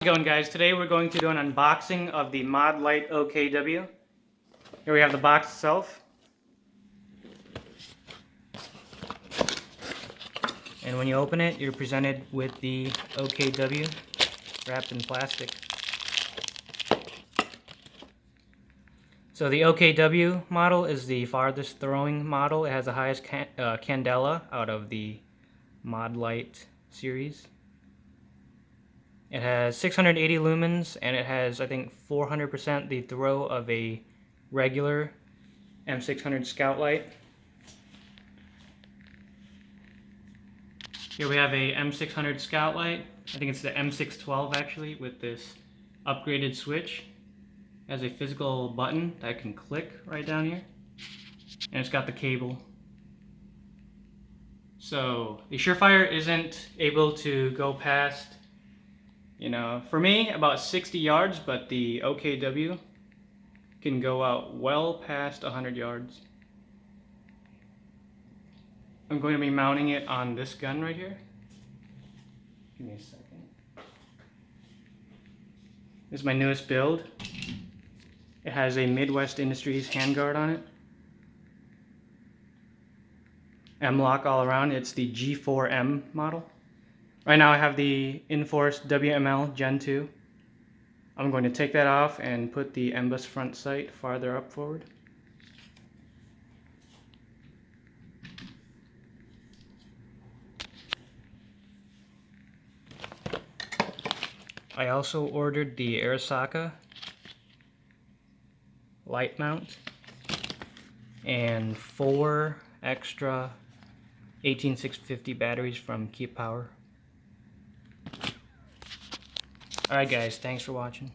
How's it going, guys? Today we're going to do an unboxing of the Modlite OKW. Here we have the box itself. And when you open it, you're presented with the OKW wrapped in plastic. So the OKW model is the farthest throwing model. It has the highest candela out of the Modlite series. It has 680 lumens, and it has, I think, 400% the throw of a regular M600 Scout light. Here we have a M600 Scout light. I think it's the M612 actually, with this upgraded switch. It has a physical button that I can click right down here, and it's got the cable. So the Surefire isn't able to go past, for me, about 60 yards, but the OKW can go out well past 100 yards. I'm going to be mounting it on this gun right here. Give me a second. This is my newest build. It has a Midwest Industries handguard on it. M-lock all around. It's the G4M model. Right now I have the Enforce WML Gen 2. I'm going to take that off and put the MBUS front sight farther up forward. I also ordered the Arasaka light mount and 4 extra 18650 batteries from Keep Power. Alright guys, thanks for watching.